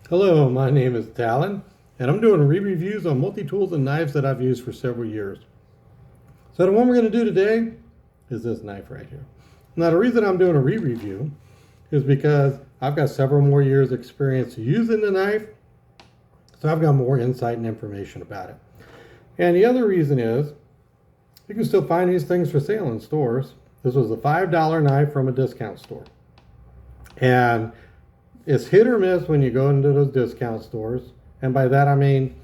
Hello, my name is Talon, and I'm doing re-reviews on multi-tools and knives that I've used for several years. So the one we're going to do today is this knife right here. Now the reason I'm doing a re-review is because I've got several more years experience using the knife, so I've got more insight and information about it. And the other reason is you can still find these things for sale in stores. This was a $5 knife from a discount store. And it's hit or miss when you go into those discount stores. And by that I mean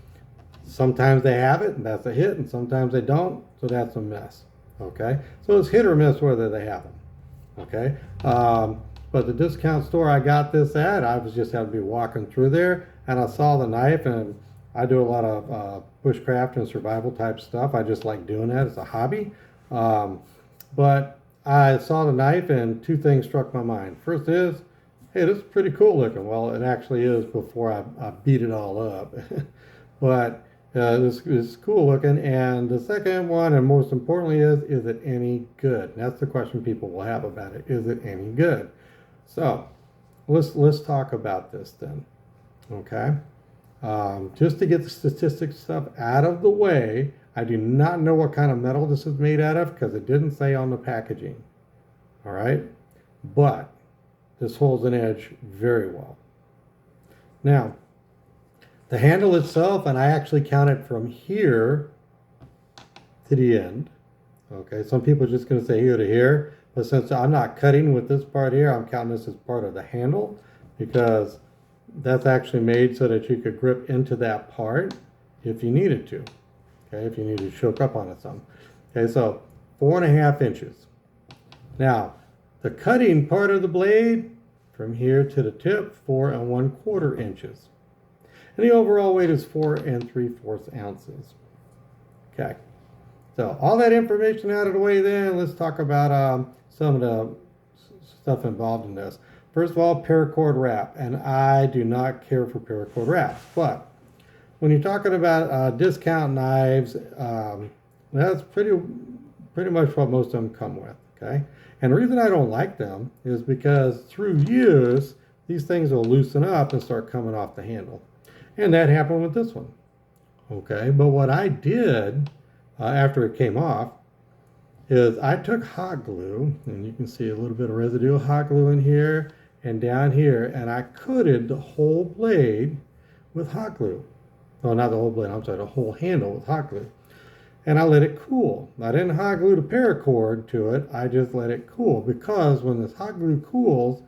sometimes they have it and that's a hit, and sometimes they don't, so that's a miss. Okay, so it's hit or miss whether they have them. Okay, but the discount store I got this at, I was just had to be walking through there and I saw the knife, and I do a lot of bushcraft and survival type stuff. I just like doing that. It's a hobby. But I saw the knife and two things struck my mind. First is, hey, this is pretty cool looking. Well, it actually is before I beat it all up. But this is cool looking. And the second one, and most importantly, is it any good? And that's the question people will have about it. Is it any good? So let's talk about this then. Okay. Just to get the statistics stuff out of the way, I do not know what kind of metal this is made out of because it didn't say on the packaging. All right. But this holds an edge very well. Now, the handle itself, and I actually count it from here to the end. Okay, some people are just going to say here to here, but since I'm not cutting with this part here, I'm counting this as part of the handle because that's actually made so that you could grip into that part if you needed to. Okay, if you needed to choke up on it some. Okay, so 4.5 inches. Now, the cutting part of the blade from here to the tip, 4 1/4 inches. And the overall weight is 4 3/4 ounces. Okay, so all that information out of the way then, let's talk about some of the stuff involved in this. First of all, paracord wrap, and I do not care for paracord wraps, but when you're talking about discount knives, that's pretty much what most of them come with, okay? And the reason I don't like them is because through use, these things will loosen up and start coming off the handle. And that happened with this one, okay? But what I did after it came off is I took hot glue, and you can see a little bit of residual hot glue in here and down here, and I coated the whole blade with hot glue. Oh, not the whole blade, I'm sorry, the whole handle with hot glue. And I let it cool. I didn't hot glue the paracord to it, I just let it cool, because when this hot glue cools,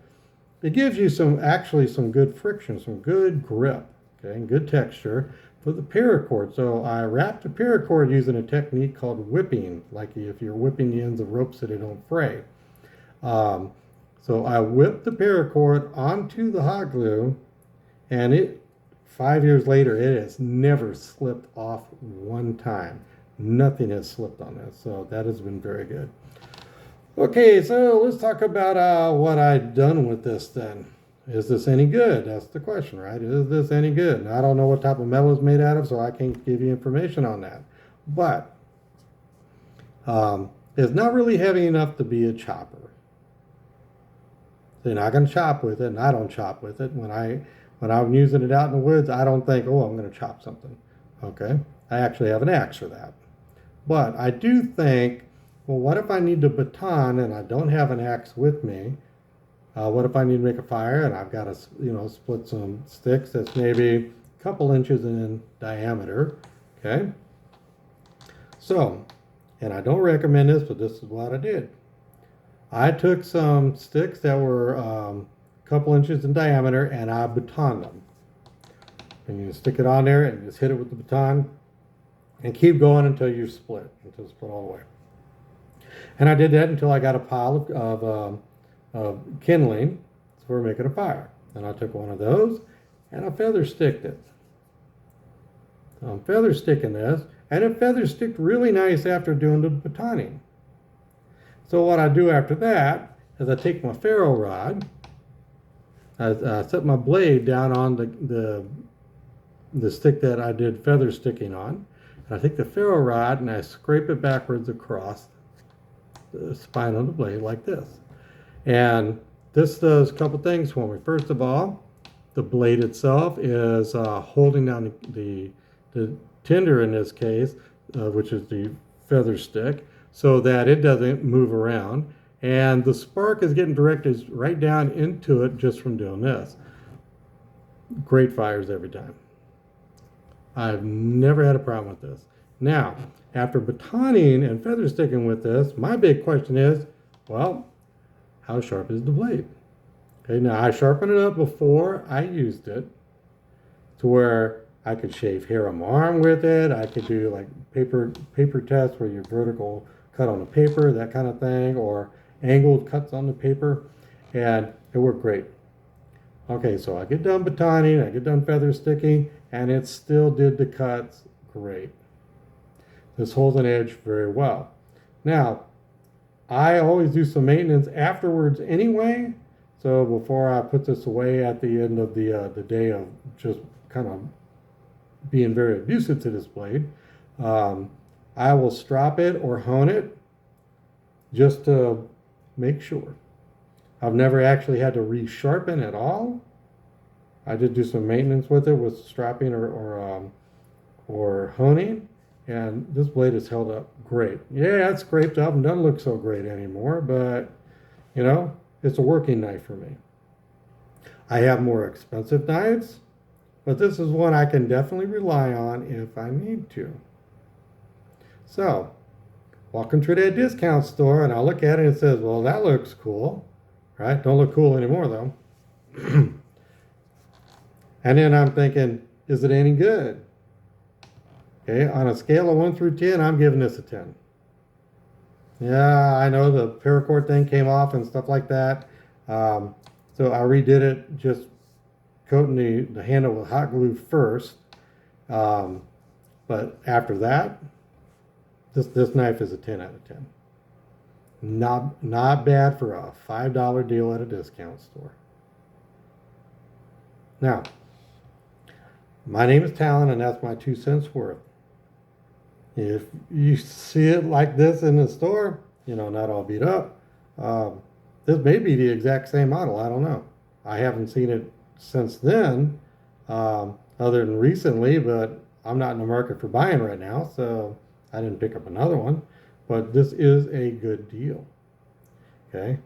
it gives you actually some good friction, some good grip, okay, and good texture for the paracord. So I wrapped the paracord using a technique called whipping, like if you're whipping the ends of ropes so they don't fray. So I whipped the paracord onto the hot glue, and 5 years later, it has never slipped off one time. Nothing has slipped on this, so that has been very good. Okay, so let's talk about what I've done with this then. Is this any good? That's the question, right? Is this any good? Now, I don't know what type of metal it's made out of, so I can't give you information on that. But it's not really heavy enough to be a chopper. They're not going to chop with it, and I don't chop with it. When I'm using it out in the woods, I don't think, oh, I'm going to chop something. Okay? I actually have an axe for that. But I do think, well, what if I need to baton and I don't have an axe with me? What if I need to make a fire and I've got to, split some sticks that's maybe a couple inches in diameter? Okay? So, and I don't recommend this, but this is what I did. I took some sticks that were a couple inches in diameter and I batoned them. And you stick it on there and just hit it with the baton and keep going until you split, until it's split all the way. And I did that until I got a pile of kindling for making a fire. And I took one of those and I feather sticked it. So I'm feather sticking this, and it feather sticked really nice after doing the batoning. So what I do after that is I take my ferro rod, I set my blade down on the stick that I did feather sticking on, and I take the ferro rod and I scrape it backwards across the spine of the blade like this. And this does a couple things for me. First of all, the blade itself is holding down the tinder in this case, which is the feather stick, so that it doesn't move around. And the spark is getting directed right down into it just from doing this. Great fires every time. I've never had a problem with this. Now, after batoning and feather sticking with this, my big question is, well, how sharp is the blade? Okay, now I sharpened it up before I used it to where I could shave hair on my arm with it. I could do like paper tests where you vertical cut on the paper, that kind of thing, or angled cuts on the paper, and it worked great. Okay, so I get done batoning, I get done feather sticking, and it still did the cuts great. This holds an edge very well. Now, I always do some maintenance afterwards anyway, so before I put this away at the end of the day of just kind of being very abusive to this blade, I will strop it or hone it just to make sure. I've never actually had to resharpen at all. I did do some maintenance with it with strapping or honing, and this blade has held up great. Yeah, it's scraped up and doesn't look so great anymore, but you know, it's a working knife for me. I have more expensive knives, but this is one I can definitely rely on if I need to. So, walking through that discount store and I look at it and it says, well, that looks cool, right? Don't look cool anymore though. And then I'm thinking, is it any good? Okay, on a scale of 1 through 10, I'm giving this a 10. Yeah, I know the paracord thing came off and stuff like that. So I redid it, just coating the handle with hot glue first. But after that, this knife is a 10 out of 10. Not bad for a $5 deal at a discount store. Now, my name is Talon, and that's my 2 cents worth. If you see it like this in the store, you know, not all beat up, this may be the exact same model. I don't know. I haven't seen it since then, other than recently, but I'm not in the market for buying right now, so I didn't pick up another one. But this is a good deal. Okay.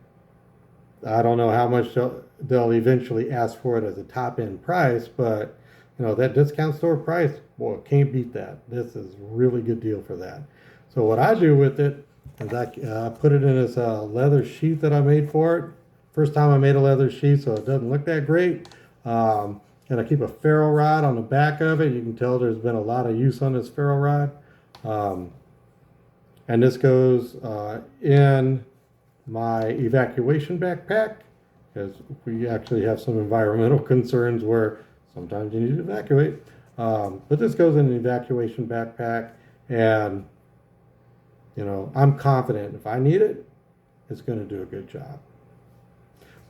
I don't know how much they'll eventually ask for it as a top-end price, but you know, that discount store price, boy, can't beat that. This is a really good deal for that. So what I do with it is I put it in this leather sheath that I made for it. First time I made a leather sheath, so it doesn't look that great. And I keep a ferro rod on the back of it. You can tell there's been a lot of use on this ferro rod. And this goes in my evacuation backpack, because we actually have some environmental concerns where sometimes you need to evacuate. But this goes in the evacuation backpack, and you know, I'm confident if I need it, it's going to do a good job.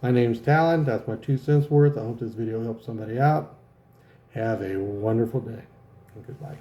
My name's Talon. That's my 2 cents worth. I hope this video helps somebody out. Have a wonderful day, and goodbye.